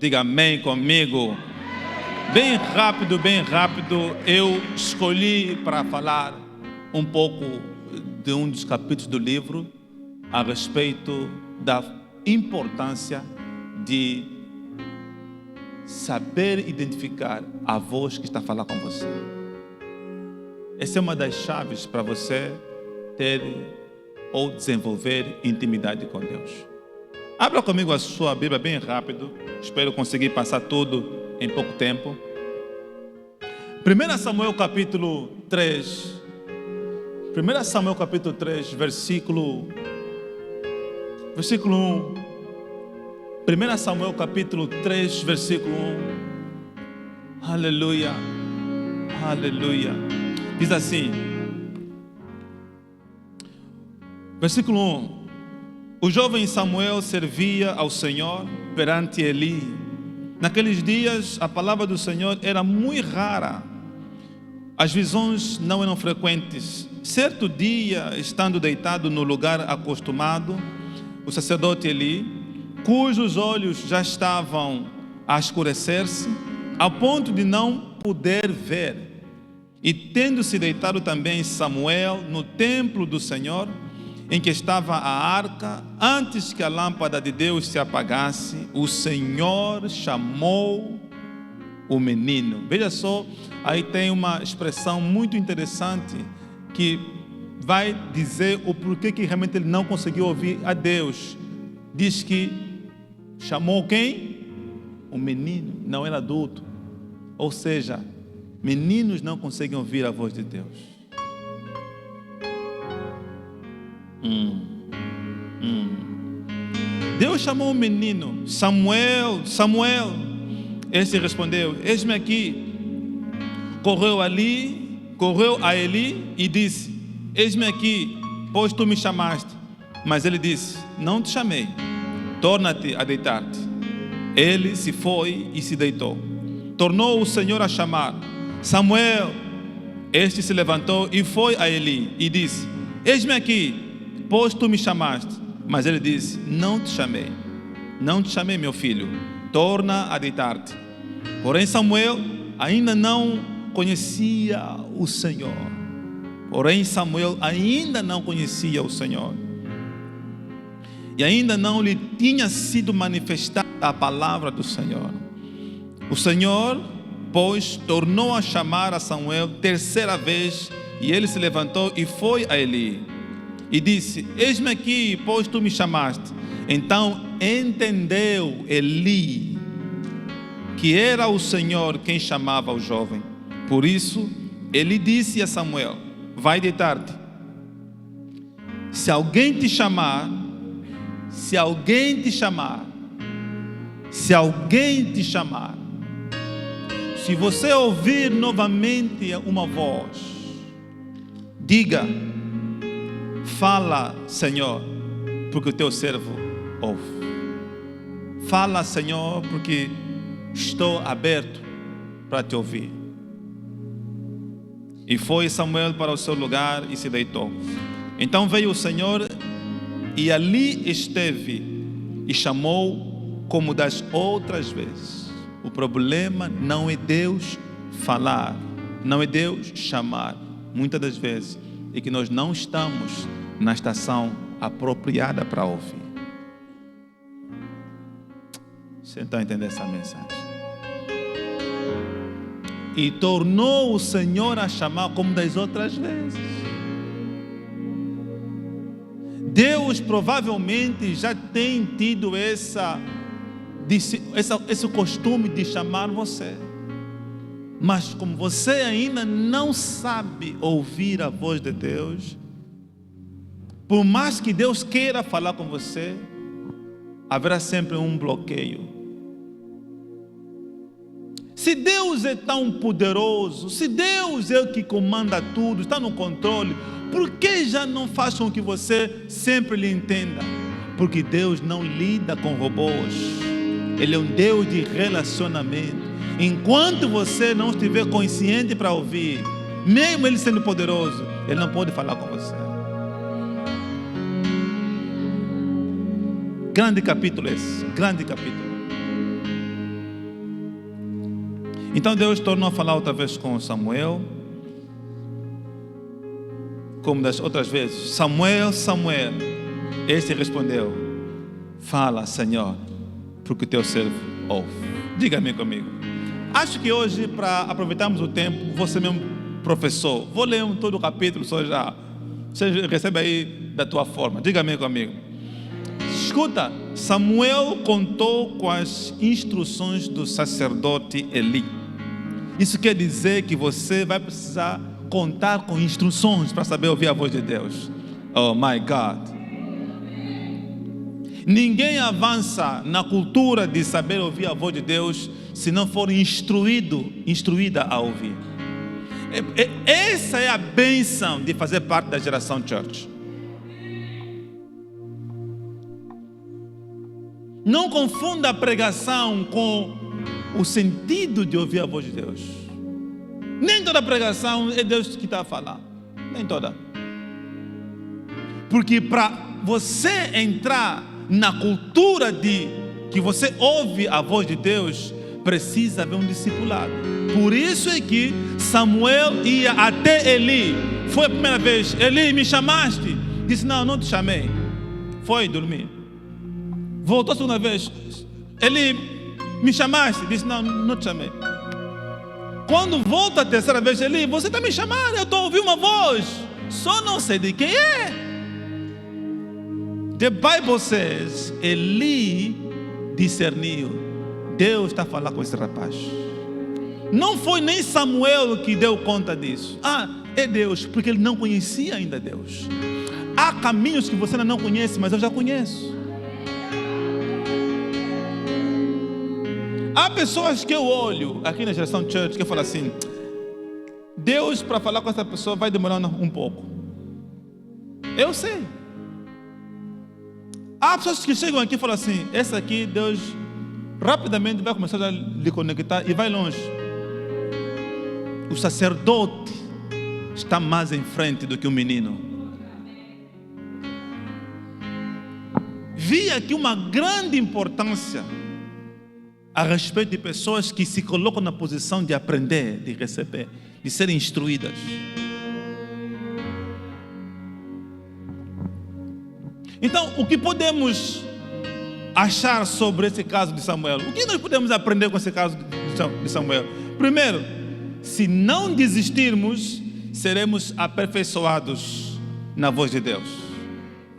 Diga amém comigo. Bem rápido, eu escolhi para falar um pouco de um dos capítulos do livro a respeito da importância de saber identificar a voz que está a falar com você. Essa é uma das chaves para você ter ou desenvolver intimidade com Deus. Abra comigo a sua Bíblia bem rápido. Espero conseguir passar tudo em pouco tempo. 1 Samuel capítulo 3. 1 Samuel capítulo 3, versículo 1. 1 Samuel capítulo 3, versículo 1. Aleluia. Aleluia. Diz assim. Versículo 1. O jovem Samuel servia ao Senhor perante Eli. Naqueles dias, a palavra do Senhor era muito rara. As visões não eram frequentes. Certo dia, estando deitado no lugar acostumado, o sacerdote Eli, cujos olhos já estavam a escurecer-se, ao ponto de não poder ver, e tendo-se deitado também Samuel no templo do Senhor, em que estava a arca, antes que a lâmpada de Deus se apagasse, o Senhor chamou o menino. Veja só, aí tem uma expressão muito interessante que vai dizer o porquê que realmente ele não conseguiu ouvir a Deus. Diz que chamou quem? O menino, não era adulto. Ou seja, meninos não conseguem ouvir a voz de Deus. Deus chamou o menino, Samuel, Samuel. Este respondeu: eis-me aqui. Correu a Eli e disse: eis-me aqui, pois tu me chamaste. Mas ele disse: não te chamei, torna-te a deitar-te. Ele se foi e se deitou. Tornou o Senhor a chamar: Samuel. Este se levantou e foi a Eli e disse: eis-me aqui, pois tu me chamaste. Mas ele disse: não te chamei, meu filho, torna a deitar-te. Porém Samuel ainda não conhecia o Senhor. E ainda não lhe tinha sido manifestada a palavra do Senhor. O Senhor, pois, tornou a chamar a Samuel terceira vez, e ele se levantou e foi a Eli e disse: eis-me aqui, pois tu me chamaste. Então entendeu Eli que era o Senhor quem chamava o jovem. Por isso ele disse a Samuel: vai deitar-te. Se alguém te chamar, se você ouvir novamente uma voz, diga: fala, Senhor, porque o teu servo ouve. Fala, Senhor, porque estou aberto para te ouvir. E foi Samuel para o seu lugar e se deitou. Então veio o Senhor e ali esteve e chamou como das outras vezes. O problema não é Deus falar, não é Deus chamar. Muitas das vezes é que nós não estamos na estação apropriada para ouvir. Você está entendendo essa mensagem? E tornou o Senhor a chamar como das outras vezes. Deus provavelmente já tem tido esse costume de chamar você. Mas como você ainda não sabe ouvir a voz de Deus, por mais que Deus queira falar com você, haverá sempre um bloqueio. Se Deus é tão poderoso, se Deus é o que comanda tudo, está no controle, por que já não faz com que você sempre lhe entenda? Porque Deus não lida com robôs. Ele é um Deus de relacionamento. Enquanto você não estiver consciente para ouvir, mesmo Ele sendo poderoso, Ele não pode falar com você. Grande capítulo esse, grande capítulo. Então Deus tornou a falar outra vez com Samuel, como das outras vezes. Samuel, Samuel. Este respondeu: fala, Senhor, porque o teu servo ouve. Diga-me comigo. Acho que hoje, para aproveitarmos o tempo, você mesmo, professor, vou ler todo o capítulo só já. Você recebe aí da tua forma. Diga-me comigo. Escuta, Samuel contou com as instruções do sacerdote Eli. Isso quer dizer que você vai precisar contar com instruções para saber ouvir a voz de Deus. Oh my God. Ninguém avança na cultura de saber ouvir a voz de Deus se não for instruída a ouvir. Essa é a bênção de fazer parte da geração church. Não confunda a pregação com o sentido de ouvir a voz de Deus. Nem toda pregação é Deus que está a falar. Nem toda. Porque para você entrar na cultura de que você ouve a voz de Deus, precisa haver um discipulado. Por isso é que Samuel ia até Eli. Foi a primeira vez: Eli, me chamaste? Disse: não, não te chamei. Foi dormir. Voltou a segunda vez: Eli, me chamaste? Disse: não, não te chamei. Quando volta a terceira vez: Eli, você está me chamando? Eu estou ouvindo uma voz, só não sei de quem é. The Bible says, Eli discerniu: Deus está a falar com esse rapaz. Não foi nem Samuel que deu conta disso. É Deus, porque ele não conhecia ainda Deus. Há caminhos que você ainda não conhece, mas eu já conheço. Há pessoas que eu olho aqui na geração church que eu falo assim: Deus, para falar com essa pessoa, vai demorar um pouco. Eu sei. Há pessoas que chegam aqui e falam assim: essa aqui, Deus rapidamente vai começar a lhe conectar e vai longe. O sacerdote está mais em frente do que o menino. Vi aqui uma grande importância a respeito de pessoas que se colocam na posição de aprender, de receber, de serem instruídas. Então, o que podemos achar sobre esse caso de Samuel? O que nós podemos aprender com esse caso de Samuel? Primeiro, se não desistirmos, seremos aperfeiçoados na voz de Deus.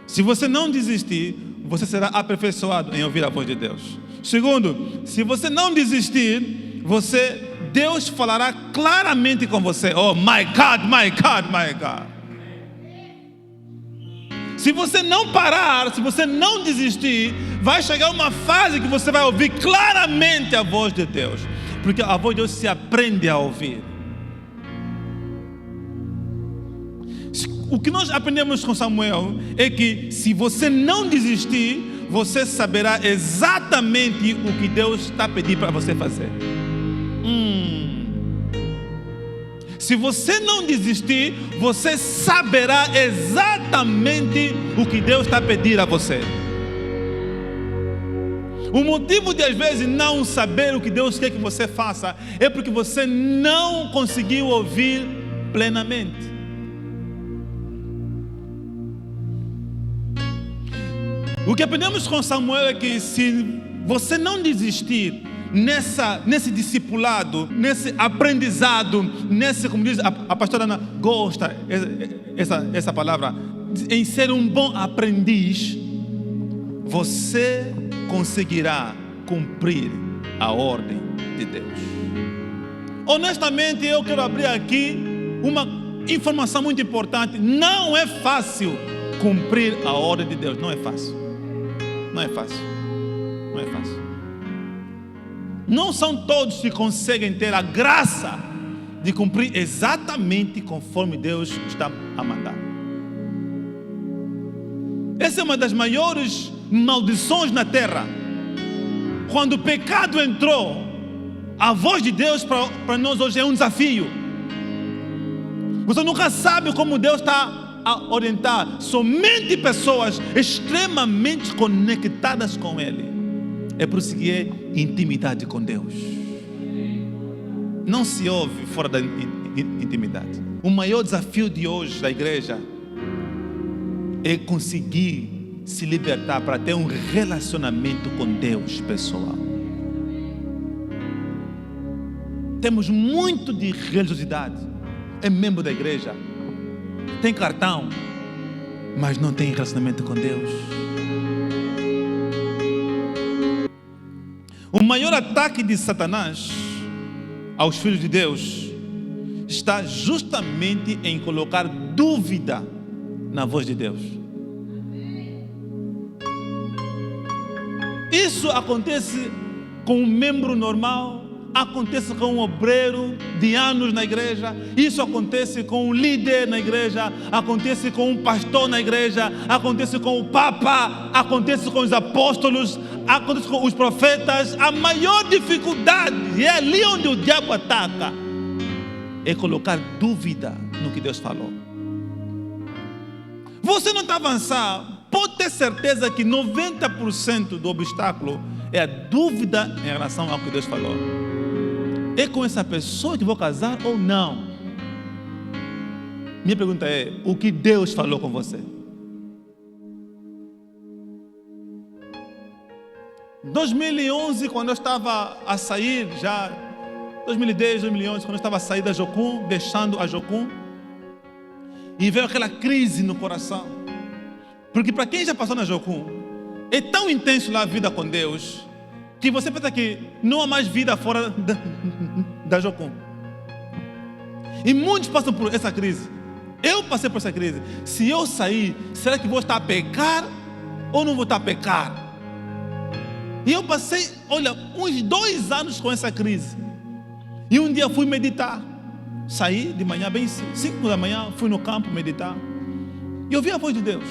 Se você não desistir, você será aperfeiçoado em ouvir a voz de Deus. Segundo, se você não desistir, Deus falará claramente com você. Oh my God, my God, my God. Se você não parar, se você não desistir, vai chegar uma fase que você vai ouvir claramente a voz de Deus. Porque a voz de Deus se aprende a ouvir. O que nós aprendemos com Samuel é que se você não desistir, você saberá exatamente o que Deus está pedindo para você fazer. Se você não desistir, você saberá exatamente o que Deus está pedindo a você. O motivo de às vezes não saber o que Deus quer que você faça é porque você não conseguiu ouvir plenamente. O que aprendemos com Samuel é que se você não desistir nesse discipulado, nesse aprendizado, como diz a pastora Ana, gosta essa palavra, em ser um bom aprendiz, você conseguirá cumprir a ordem de Deus. Honestamente, eu quero abrir aqui uma informação muito importante. Não é fácil cumprir a ordem de Deus. Não é fácil. Não é fácil. Não é fácil. Não são todos que conseguem ter a graça de cumprir exatamente conforme Deus está a mandar. Essa é uma das maiores maldições na terra. Quando o pecado entrou, a voz de Deus para nós hoje é um desafio. Você nunca sabe como Deus está a orientar. Somente pessoas extremamente conectadas com Ele. É por isso que é intimidade com Deus. não se ouve fora da intimidade. O maior desafio de hoje da igreja é conseguir se libertar para ter um relacionamento com Deus pessoal. Temos muito de religiosidade. É membro da igreja, tem cartão, mas não tem relacionamento com Deus. O maior ataque de Satanás aos filhos de Deus está justamente em colocar dúvida na voz de Deus. Isso acontece com um membro normal, acontece com um obreiro de anos na igreja, isso acontece com um líder na igreja, acontece com um pastor na igreja, acontece com o Papa, acontece com os apóstolos, acontece com os profetas. A maior dificuldade, e é ali onde o diabo ataca, é colocar dúvida no que Deus falou. Você não está avançando, pode ter certeza que 90% do obstáculo é a dúvida em relação ao que Deus falou. É com essa pessoa que vou casar ou não? Minha pergunta é: o que Deus falou com você? Em 2011, quando eu estava a sair, já 2010, 2011, quando eu estava a sair da Jocum, deixando a Jocum, e veio aquela crise no coração, porque para quem já passou na Jocum, é tão intenso lá a vida com Deus, que você pensa que não há mais vida fora da Jocum. E muitos passam por essa crise. Eu passei por essa crise. Se eu sair, será que vou estar a pecar ou não vou estar a pecar? E eu passei, olha, uns 2 anos com essa crise. E um dia fui meditar. Saí de manhã, bem 5 da manhã, fui no campo meditar. E ouvi a voz de Deus.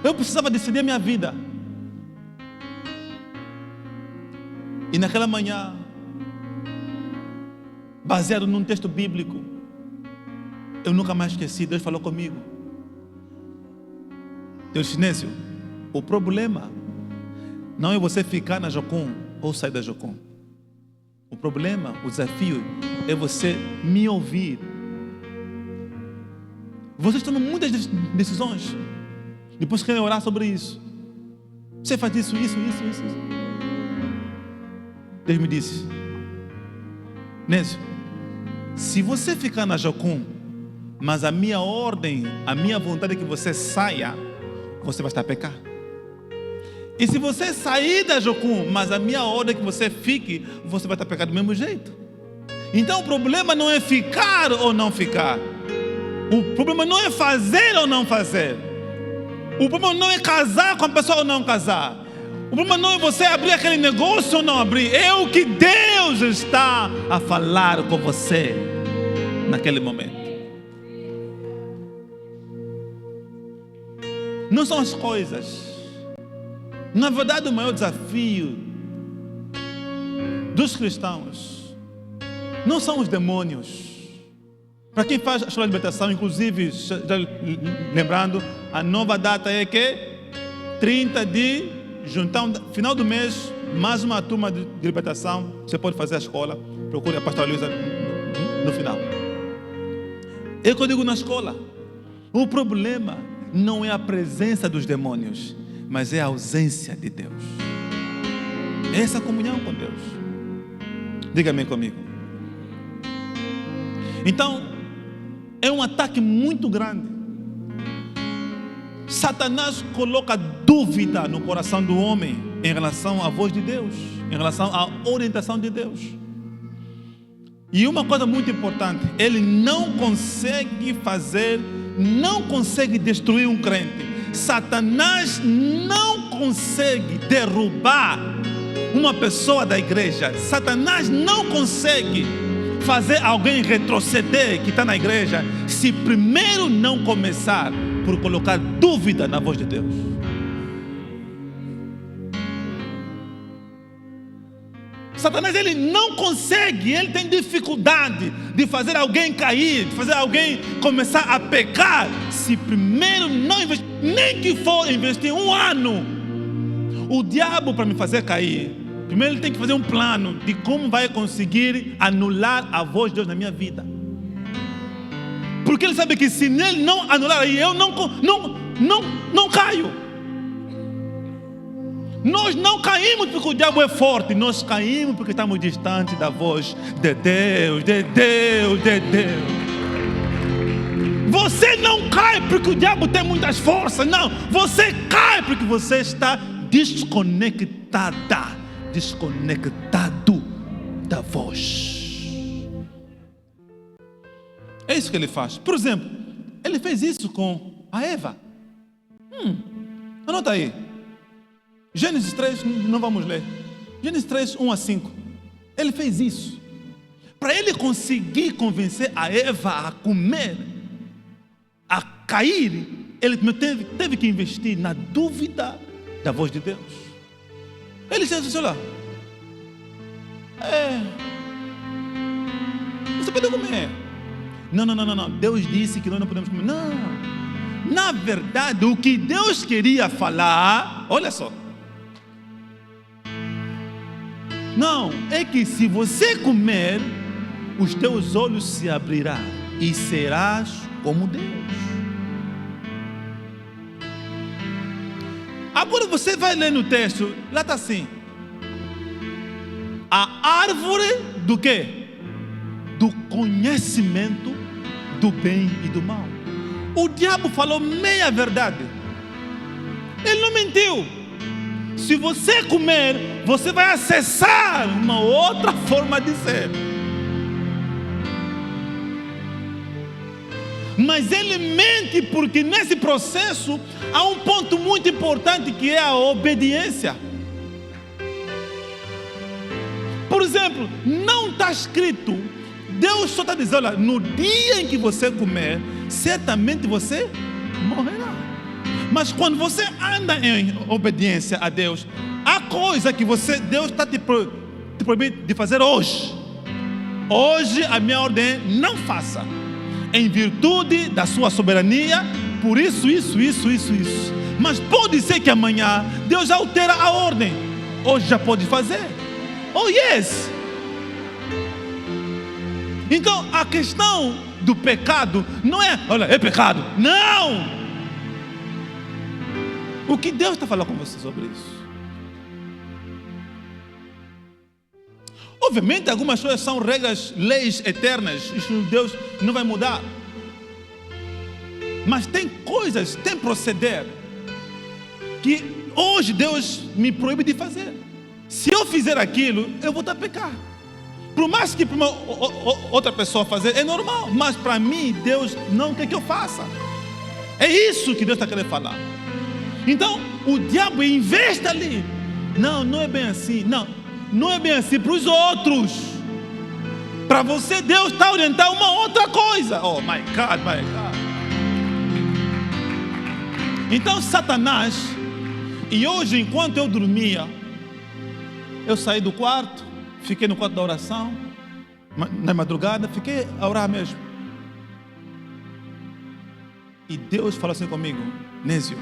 Eu precisava decidir a minha vida. E naquela manhã, baseado num texto bíblico, eu nunca mais esqueci, Deus falou comigo. Deus disse: Nécio, o problema não é você ficar na Jocum ou sair da Jocum. O problema, o desafio é você me ouvir. Vocês tomam muitas decisões, depois querem orar sobre isso. Você faz isso. Deus me disse: Nécio, se você ficar na Jocum, mas a minha ordem, a minha vontade é que você saia, você vai estar a pecar. E se você sair da Jocum, mas a minha ordem é que você fique, você vai estar a pecar do mesmo jeito. Então o problema não é ficar ou não ficar. O problema não é fazer ou não fazer. O problema não é casar com a pessoa ou não casar. O problema não é você abrir aquele negócio ou não abrir. É o que Deus está a falar com você naquele momento. Não são as coisas. Na verdade, o maior desafio dos cristãos não são os demônios. Para quem faz a escola de libertação, inclusive, já lembrando, a nova data é que 30 de junho, então, final do mês, mais uma turma de libertação. Você pode fazer a escola, procure a pastora Luísa no final. É o que eu digo na escola: o problema não é a presença dos demônios, mas é a ausência de Deus. É essa comunhão com Deus. Diga amém comigo. Então, é um ataque muito grande. Satanás coloca dúvida no coração do homem em relação à voz de Deus, em relação à orientação de Deus. E uma coisa muito importante: ele não consegue destruir um crente. Satanás não consegue derrubar uma pessoa da igreja. Satanás não consegue fazer alguém retroceder que está na igreja, se primeiro não começar por colocar dúvida na voz de Deus. Satanás, ele não consegue, ele tem dificuldade de fazer alguém cair, de fazer alguém começar a pecar, se primeiro não investir, nem que for investir 1 ano. O diabo, para me fazer cair, primeiro ele tem que fazer um plano de como vai conseguir anular a voz de Deus na minha vida. Porque ele sabe que se ele não anular, eu não caio. Nós não caímos porque o diabo é forte, nós caímos porque estamos distantes da voz de Deus, de Deus, de Deus. Você não cai porque o diabo tem muitas forças, não. Você cai porque você está desconectado da voz. É isso que ele faz. Por exemplo, ele fez isso com a Eva. Anota aí. Gênesis 3, não vamos ler. Gênesis 3, 1 a 5. Ele fez isso. Para ele conseguir convencer a Eva a comer, a cair, ele teve que investir na dúvida da voz de Deus. Ele disse: olha, você pode comer. Não. Deus disse que nós não podemos comer. Não. Na verdade, o que Deus queria falar, olha só. Não, é que se você comer, os teus olhos se abrirão e serás como Deus. Agora você vai ler no texto, lá está assim: a árvore do quê? Do conhecimento do bem e do mal. O diabo falou meia verdade. Ele não mentiu. Se você comer, você vai acessar uma outra forma de ser. Mas ele mente porque nesse processo há um ponto muito importante que é a obediência. Por exemplo, não está escrito, Deus só está dizendo: olha, no dia em que você comer, certamente você morrerá. Mas quando você anda em obediência a Deus, há coisa que Deus está te proibindo de fazer hoje. Hoje a minha ordem é: não faça. Em virtude da sua soberania, por isso. Mas pode ser que amanhã Deus altera a ordem. Hoje já pode fazer. Oh yes! Então a questão do pecado não é: olha, é pecado. Não! O que Deus está falando com você sobre isso? Obviamente algumas coisas são regras, leis eternas. Isso Deus não vai mudar. Mas tem coisas, tem proceder que hoje Deus me proíbe de fazer. Se eu fizer aquilo, eu vou estar a pecar. Por mais que para uma outra pessoa fazer, é normal. Mas para mim, Deus não quer que eu faça. É isso que Deus está querendo falar. Então, o diabo investe ali. Não é bem assim. Não é bem assim para os outros. Para você, Deus está orientando uma outra coisa. Oh my God. Então, Satanás, e hoje, enquanto eu dormia, eu saí do quarto, fiquei no quarto da oração, na madrugada, fiquei a orar mesmo. E Deus falou assim comigo: Nézio,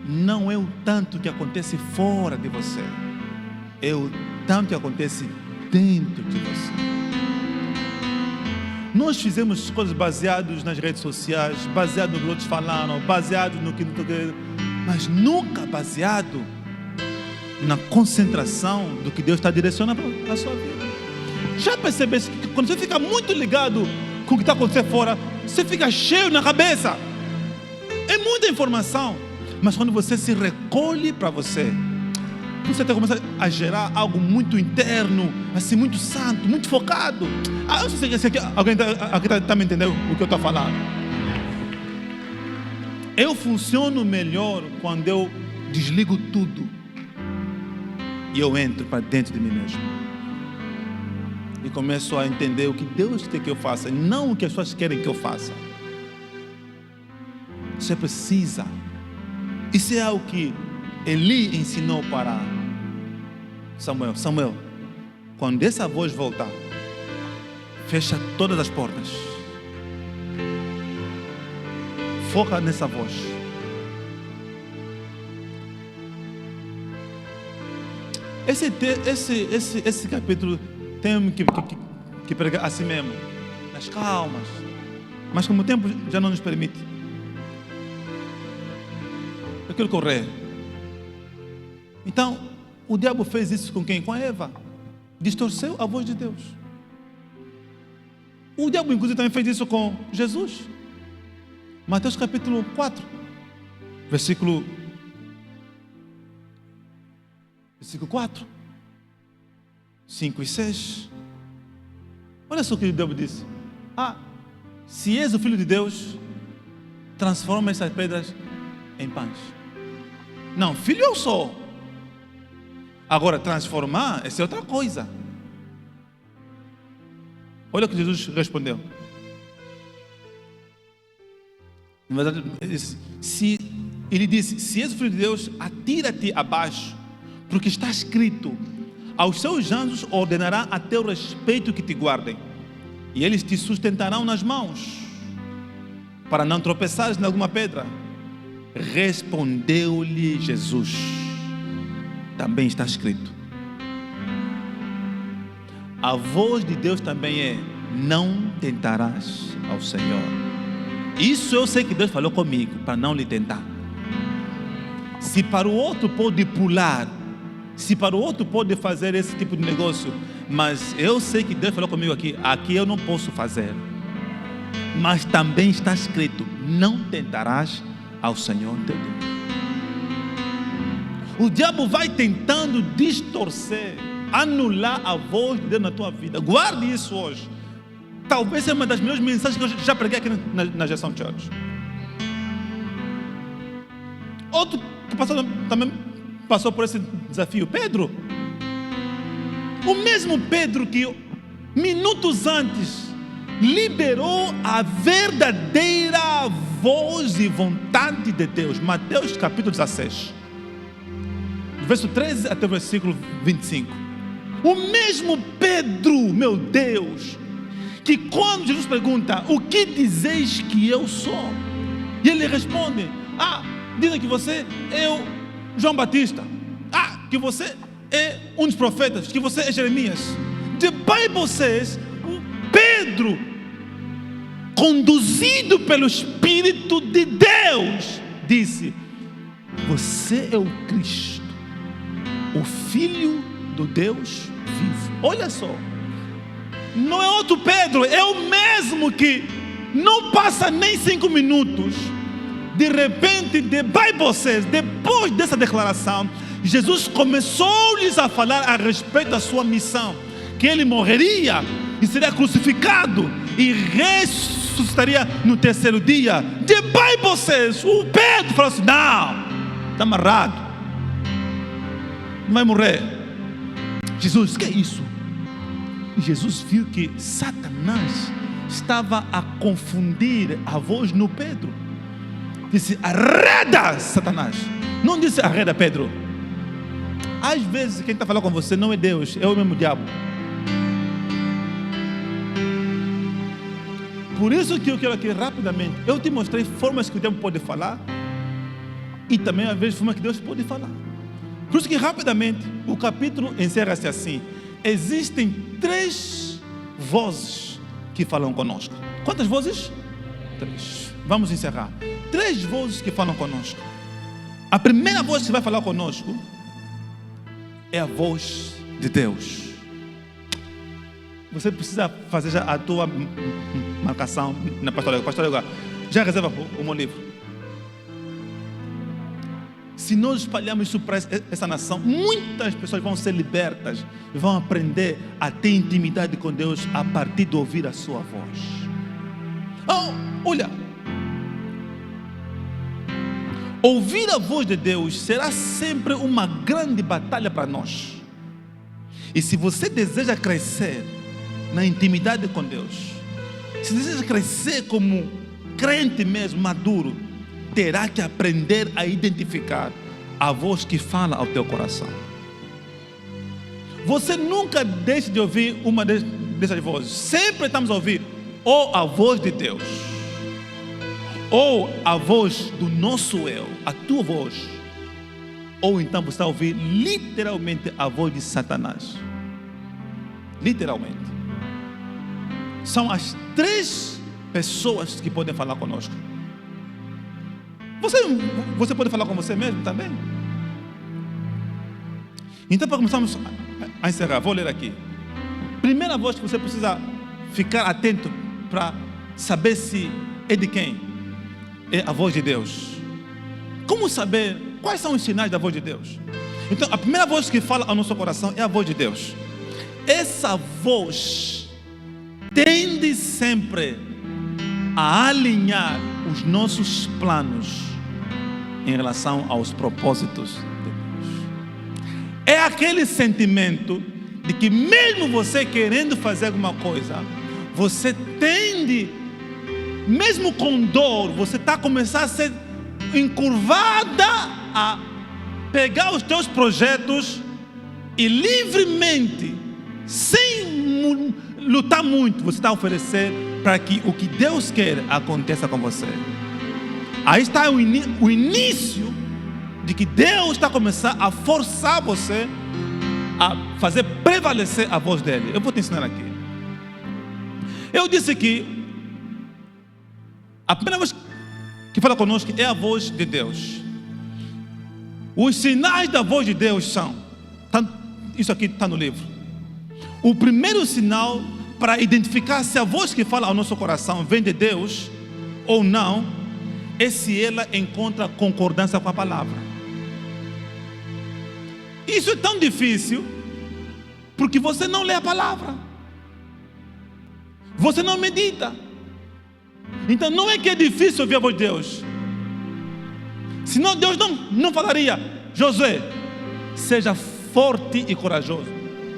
não é o tanto que acontece fora de você, é o tanto que acontece dentro de você. Nós fizemos coisas baseadas nas redes sociais, baseado no que outros falaram, baseado no que mas nunca baseado na concentração do que Deus está direcionando para a sua vida. Já percebeste que quando você fica muito ligado com o que está acontecendo fora, você fica cheio na cabeça? É muita informação. Mas quando você se recolhe para você começa a gerar algo muito interno, assim, muito santo, muito focado. Eu não sei se alguém está me entendendo o que eu estou falando. Eu funciono melhor quando eu desligo tudo e eu entro para dentro de mim mesmo e começo a entender o que Deus quer que eu faça, não o que as pessoas querem que eu faça. Você precisa. Isso é algo que Eli ensinou para Samuel, quando essa voz voltar, fecha todas as portas, foca nessa voz. Esse capítulo temos que pregar assim mesmo, nas calmas. Mas como o tempo já não nos permite, eu quero correr. Então, o diabo fez isso com quem? Com a Eva. Distorceu a voz de Deus. O diabo, inclusive, também fez isso com Jesus. Mateus capítulo 4, versículo 4, 5 e 6. Olha só o que o diabo disse. Se és o Filho de Deus, transforma essas pedras em pães. Não, filho eu sou. Agora, transformar, essa é outra coisa. Olha o que Jesus respondeu. Na verdade, ele disse, se és o Filho de Deus, atira-te abaixo, porque está escrito, aos seus anjos ordenará a teu respeito que te guardem, e eles te sustentarão nas mãos, para não tropeçares em alguma pedra. Respondeu-lhe Jesus, também está escrito. A voz de Deus também é, não tentarás ao Senhor. Isso eu sei que Deus falou comigo, para não lhe tentar. Se para o outro pode pular, se para o outro pode fazer esse tipo de negócio, mas eu sei que Deus falou comigo aqui eu não posso fazer. Mas também está escrito, não tentarás ao Senhor teu Deus. O diabo vai tentando distorcer, anular a voz de Deus na tua vida. Guarde isso hoje. Talvez seja uma das melhores mensagens que eu já preguei aqui na Gestão Church. Outro que também passou por esse desafio, Pedro. O mesmo Pedro que minutos antes liberou a verdadeira voz e vontade de Deus. Mateus capítulo 16, verso 13 até o versículo 25. O mesmo Pedro, meu Deus, que quando Jesus pergunta, o que dizeis que eu sou? E ele responde, dizem que você é o João Batista, que você é um dos profetas, que você é Jeremias. The Bible says, Pedro, conduzido pelo Espírito de Deus, disse, você é o Cristo, o Filho do Deus vivo. Olha só, não é outro Pedro, é o mesmo que não passa nem 5 minutos. De repente, the Bible says, depois dessa declaração, Jesus começou-lhes a falar a respeito da sua missão, que ele morreria e seria crucificado e ressuscitaria no terceiro dia. The Bible says, o Pedro falou assim, não, está amarrado, não vai morrer. Jesus, que é isso? E Jesus viu que Satanás estava a confundir a voz no Pedro. Disse, arreda, Satanás. Não disse, arreda, Pedro. Às vezes quem está falando com você não é Deus, é o mesmo diabo. Por isso que eu quero aqui rapidamente, eu te mostrei formas que o diabo pode falar e também às vezes formas que Deus pode falar. Por isso que rapidamente o capítulo encerra-se assim. Existem 3 vozes que falam conosco. Quantas vozes? 3. Vamos encerrar. 3 vozes que falam conosco. A primeira voz que vai falar conosco é a voz de Deus. Você precisa fazer já a tua marcação na pastoral. Pastor, já reserva o meu livro. Se nós espalharmos isso para essa nação, muitas pessoas vão ser libertas e vão aprender a ter intimidade com Deus a partir de ouvir a sua voz. Olha, ouvir a voz de Deus será sempre uma grande batalha para nós. E se você deseja crescer na intimidade com Deus, se deseja crescer como crente mesmo, maduro, terá que aprender a identificar a voz que fala ao teu coração. Você nunca deixe de ouvir uma dessas vozes. Sempre estamos a ouvir ou a voz de Deus, ou a voz do nosso eu, a tua voz. ou então você está a ouvir literalmente a voz de Satanás. Literalmente. São as 3 pessoas que podem falar conosco. Você pode falar com você mesmo também. Então, para começarmos a encerrar, vou ler aqui. Primeira voz que você precisa ficar atento para saber se é de quem? É a voz de Deus. Como saber quais são os sinais da voz de Deus? Então, a primeira voz que fala ao nosso coração é a voz de Deus. Essa voz tende sempre a alinhar os nossos planos em relação aos propósitos de Deus. É aquele sentimento de que mesmo você querendo fazer alguma coisa, você tende, mesmo com dor, você está começando a ser encurvada a pegar os teus projetos e livremente, sem lutar muito, você está a oferecer para que o que Deus quer aconteça com você. Aí está o início de que Deus está começando a forçar você a fazer prevalecer a voz dele. Eu vou te ensinar aqui. Eu disse que a primeira voz que fala conosco é a voz de Deus. Os sinais da voz de Deus são, isso aqui está no livro. O primeiro sinal para identificar se a voz que fala ao nosso coração vem de Deus ou não, é se ela encontra concordância com a palavra. Isso é tão difícil porque você não lê a palavra, você não medita. Então não é que é difícil ouvir a voz de Deus, senão Deus não falaria: Josué, seja forte e corajoso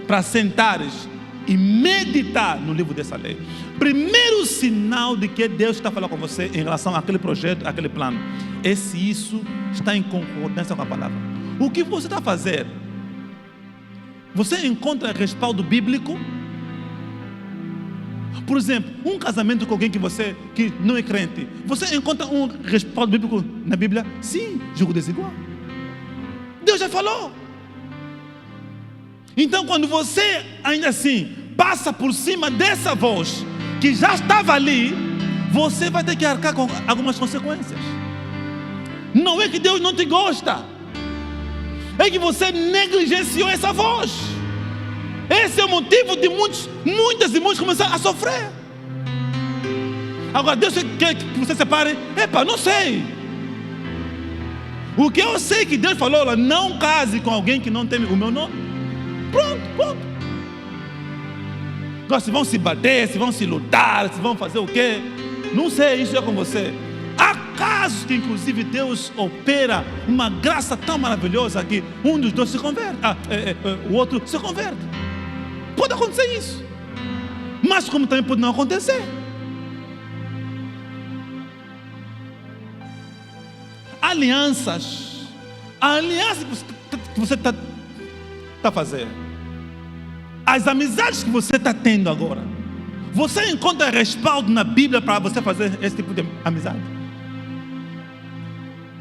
para sentares e meditar no livro dessa lei. Primeiro sinal de que Deus está falando com você em relação àquele projeto, àquele plano, é se isso está em concordância com a palavra. O que você está a fazer? Você encontra respaldo bíblico? Por exemplo, um casamento com alguém que não é crente, você encontra um respaldo bíblico na Bíblia? Sim, julgo desigual. Deus já falou. Então, quando você ainda assim passa por cima dessa voz que já estava ali, você vai ter que arcar com algumas consequências. Não é que Deus não te gosta, é que você negligenciou essa voz. Esse é o motivo de muitos começaram a sofrer. Agora, Deus quer que você separe? Epa, não sei. O que eu sei que Deus falou lá: não case com alguém que não tem o meu nome. Pronto. Agora, se vão se bater, se vão se lutar, se vão fazer o quê? Não sei, isso é com você. Há casos que inclusive Deus opera uma graça tão maravilhosa que um dos dois se converte, o outro se converte. Pode acontecer isso, mas como também pode não acontecer. A aliança que você está fazendo, as amizades que você está tendo agora, você encontra respaldo na Bíblia para você fazer esse tipo de amizade?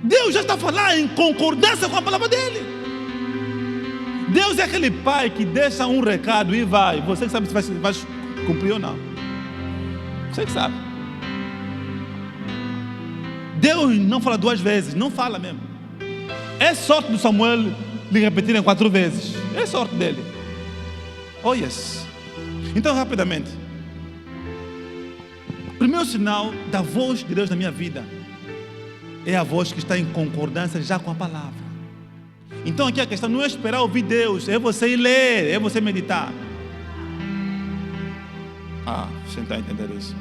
Deus já está falando em concordância com a palavra dele. Deus é aquele pai que deixa um recado e vai. Você que sabe se vai cumprir ou não. Você que sabe. Deus não fala 2 vezes, não fala mesmo. É sorte do Samuel lhe repetirem 4 vezes. É sorte dele. Oh yes. Então, rapidamente, o primeiro sinal da voz de Deus na minha vida é a voz que está em concordância já com a palavra. Então aqui a questão não é esperar ouvir Deus, é você ir ler, é você meditar. Você está a entender isso?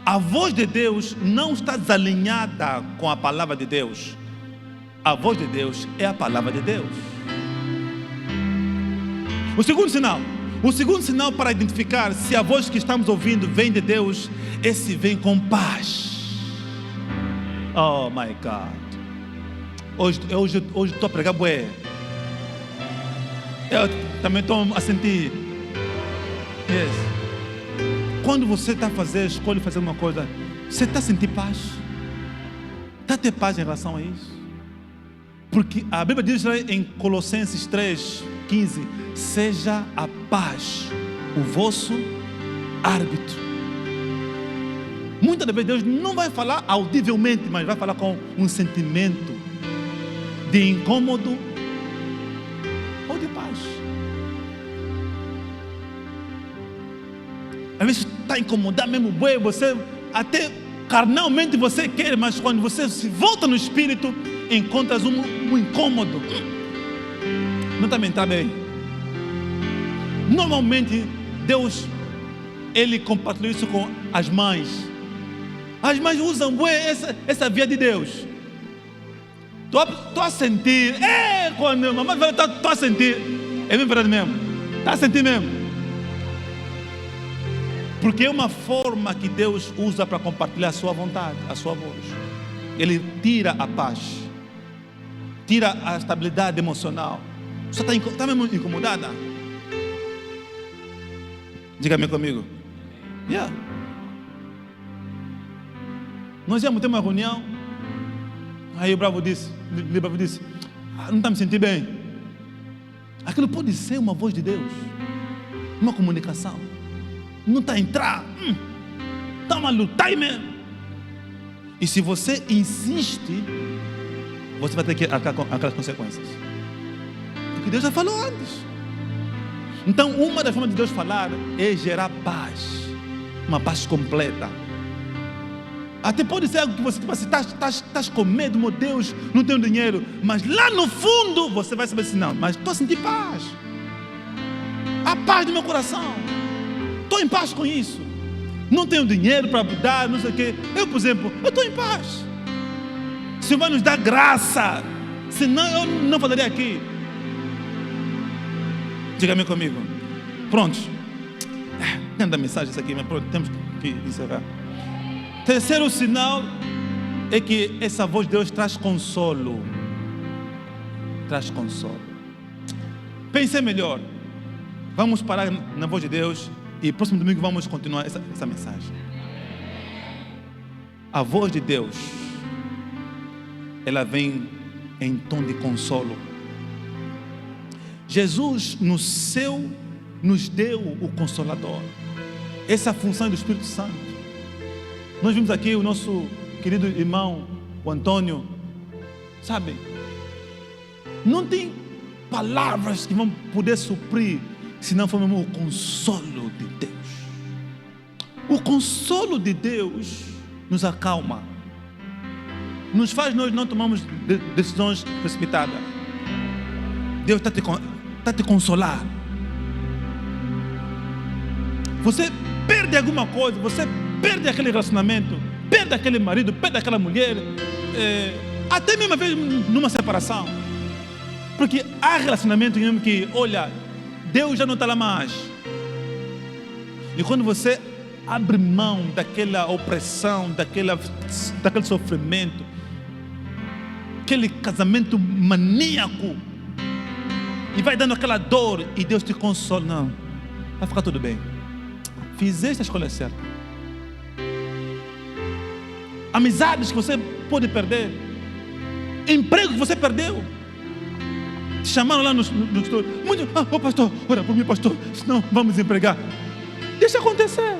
A voz de Deus não está desalinhada com a palavra de Deus. A voz de Deus é a palavra de Deus. O segundo sinal para identificar se a voz que estamos ouvindo vem de Deus é se vem com paz. Oh my God. Hoje estou a pregar bué. Eu também estou a sentir. Yes. Quando você está a escolhe fazer uma coisa, você está a sentir paz? Está a ter paz em relação a isso? Porque a Bíblia diz em Colossenses 3:15: seja a paz o vosso árbitro. Muitas vezes Deus não vai falar audivelmente, mas vai falar com um sentimento de incômodo ou de paz. Às vezes está incomodado mesmo, você até carnalmente você quer, mas quando você se volta no espírito, encontras um incômodo. Não está bem, está bem. Normalmente Deus, Ele compartilhou isso com as mães. As mães usam essa via de Deus. Estou a sentir, quando a mamãe fala, estou a sentir, é bem verdade mesmo, está a sentir mesmo. Porque é uma forma que Deus usa para compartilhar a sua vontade, a sua voz. Ele tira a paz, tira a estabilidade emocional. Você está mesmo incomodada? Diga-me comigo. Yeah. Nós íamos ter uma reunião. Aí o bravo disse, não está me sentindo bem. Aquilo pode ser uma voz de Deus, uma comunicação. Não está a entrar, está uma luta aí mesmo. E se você insiste, você vai ter que arcar com aquelas consequências, porque Deus já falou antes. Então uma das formas de Deus falar é gerar paz, uma paz completa. Até pode ser algo que você estás com medo, meu Deus, não tenho dinheiro, mas lá no fundo você vai saber assim, não, mas estou a sentir paz, a paz do meu coração, estou em paz com isso. Não tenho dinheiro para dar, não sei o quê. Eu, por exemplo, eu estou em paz. O Senhor vai nos dar graça, senão eu não falaria aqui. Diga-me comigo. Prontos. Tenta a mensagem isso aqui, mas pronto, temos que encerrar. Terceiro sinal é que essa voz de Deus traz consolo. Traz consolo. Pense melhor. Vamos parar na voz de Deus e próximo domingo vamos continuar essa mensagem. A voz de Deus, ela vem em tom de consolo. Jesus nos deu o Consolador. Essa é a função do Espírito Santo. Nós vimos aqui o nosso querido irmão, o Antônio, sabe? Não tem palavras que vão poder suprir, se não for mesmo o consolo de Deus. O consolo de Deus nos acalma, nos faz nós não tomarmos decisões precipitadas. Deus está te consolar. Você perde alguma coisa, você perde aquele relacionamento, perde aquele marido, perde aquela mulher, até mesmo às vezes numa separação, porque há relacionamento mesmo que, olha, Deus já não está lá mais. E quando você abre mão daquela opressão, daquele sofrimento, aquele casamento maníaco, e vai dando aquela dor, e Deus te consola, não, vai ficar tudo bem, fizeste a escolha certa. Amizades que você pode perder, emprego que você perdeu, te chamaram lá no pastor, pastor, ora por mim, pastor, senão vamos desempregar. Deixa acontecer.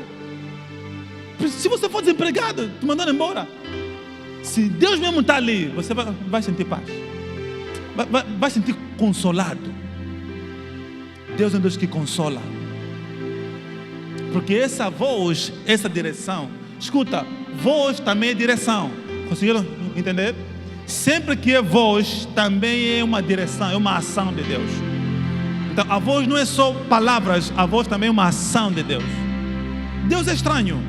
Se você for desempregado, te mandando embora, se Deus mesmo está ali, você vai sentir paz, vai sentir consolado. Deus é um Deus que consola, porque essa voz, essa direção, escuta, voz também é direção. Conseguiram entender? Sempre que é voz, também é uma direção, é uma ação de Deus. Então a voz não é só palavras, a voz também é uma ação de Deus. Deus é estranho.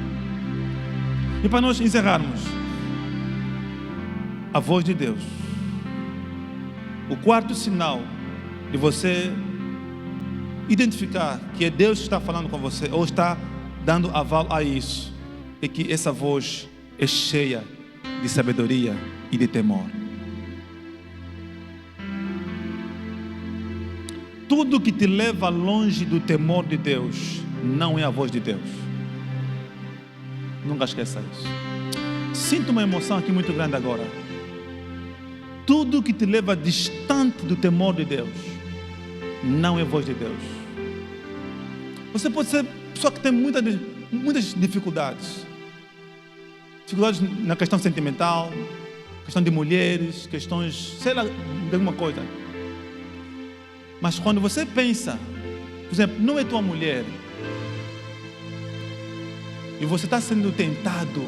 E para nós encerrarmos, a voz de Deus. O quarto sinal de você identificar que é Deus que está falando com você, ou está dando aval a isso, é que essa voz é cheia de sabedoria e de temor. Tudo que te leva longe do temor de Deus não é a voz de Deus. Nunca esqueça isso. Sinto uma emoção aqui muito grande agora. tudo que te leva distante do temor de Deus não é voz de Deus. Você pode ser pessoa que tem muitas dificuldades. Dificuldades na questão sentimental, questão de mulheres, questões, sei lá, de alguma coisa. Mas quando você pensa, por exemplo, não é tua mulher, e você está sendo tentado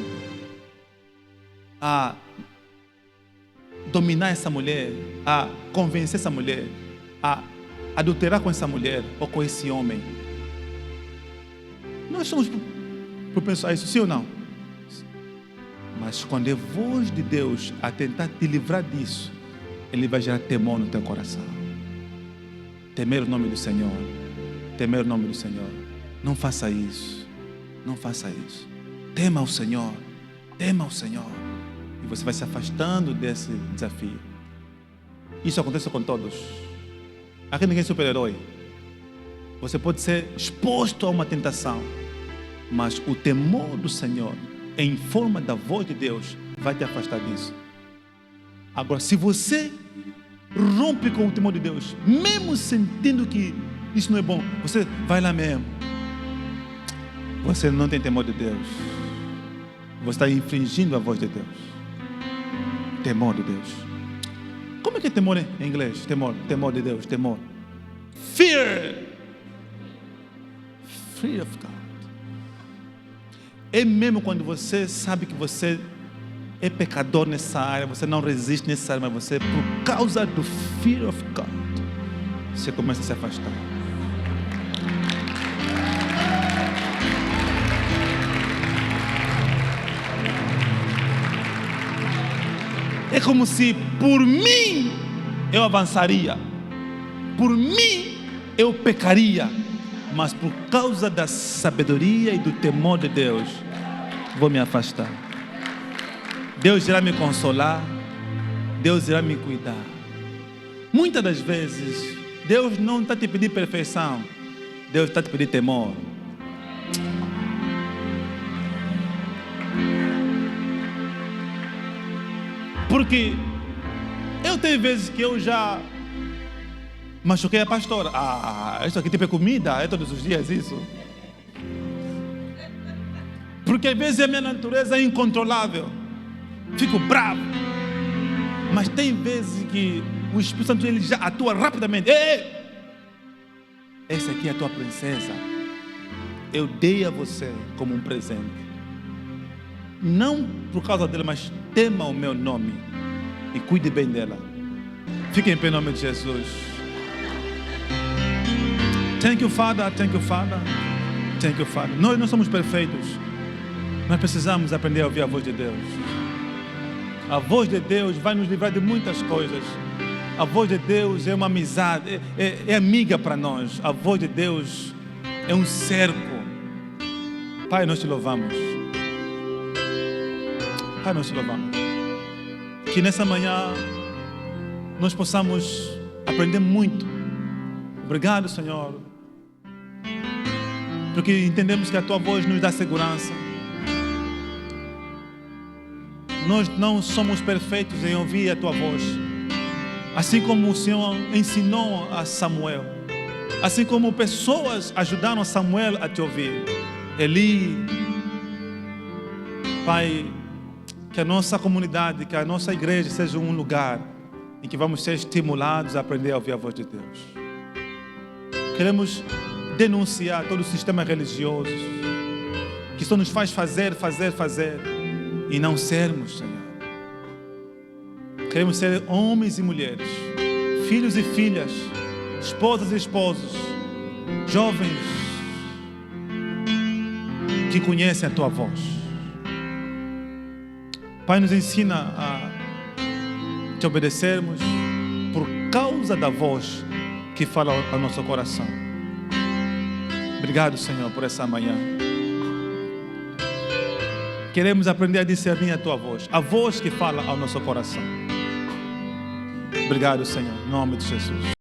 a dominar essa mulher, a convencer essa mulher, a adulterar com essa mulher ou com esse homem. Nós somos por pensar isso, sim ou não? Mas quando é voz de Deus a tentar te livrar disso, Ele vai gerar temor no teu coração. Temer o nome do Senhor. Temer o nome do Senhor. Não faça isso. Não faça isso. Tema ao Senhor. Tema ao Senhor. E você vai se afastando desse desafio. Isso acontece com todos. Aqui ninguém é super-herói. Você pode ser exposto a uma tentação, mas o temor do Senhor, em forma da voz de Deus, vai te afastar disso. Agora, se você rompe com o temor de Deus, mesmo sentindo que isso não é bom, você vai lá mesmo. Você não tem temor de Deus. Você está infringindo a voz de Deus. Temor de Deus. Como é que é temor em inglês? Temor de Deus, temor. Fear. Fear of God. É mesmo quando você sabe que você é pecador nessa área, você não resiste nessa área, mas você, por causa do fear of God, você começa a se afastar. É como se por mim eu avançaria, por mim eu pecaria, mas por causa da sabedoria e do temor de Deus, vou me afastar. Deus irá me consolar, Deus irá me cuidar. Muitas das vezes, Deus não está te pedindo perfeição, Deus está te pedindo temor. Porque eu tenho vezes que eu já machuquei a pastora. Isso aqui tipo é comida, é todos os dias isso. Porque às vezes a minha natureza é incontrolável. Fico bravo. Mas tem vezes que o Espírito Santo ele já atua rapidamente. Ei! Essa aqui é a tua princesa. Eu dei a você como um presente. Não por causa dela, mas tema o meu nome e cuide bem dela. Fique em pé em nome de Jesus. Thank you, Father. Thank you, Father. Thank you, Father. Nós não somos perfeitos. Nós precisamos aprender a ouvir a voz de Deus. A voz de Deus vai nos livrar de muitas coisas. A voz de Deus é uma amizade, é amiga para nós. A voz de Deus é um cerco. Pai, nós te louvamos. Pai, nós te louvamos. Que nessa manhã nós possamos aprender muito. Obrigado, Senhor. Porque entendemos que a tua voz nos dá segurança. Nós não somos perfeitos em ouvir a tua voz. Assim como o Senhor ensinou a Samuel. Assim como pessoas ajudaram Samuel a te ouvir. Eli. Pai, que a nossa comunidade, que a nossa igreja seja um lugar em que vamos ser estimulados a aprender a ouvir a voz de Deus. Queremos denunciar todo o sistema religioso que só nos faz fazer e não sermos, Senhor. Queremos ser homens e mulheres, filhos e filhas, esposas e esposos, jovens que conhecem a tua voz. Pai, nos ensina a te obedecermos por causa da voz que fala ao nosso coração. Obrigado, Senhor, por essa manhã. Queremos aprender a discernir a tua voz, a voz que fala ao nosso coração. Obrigado, Senhor, em nome de Jesus.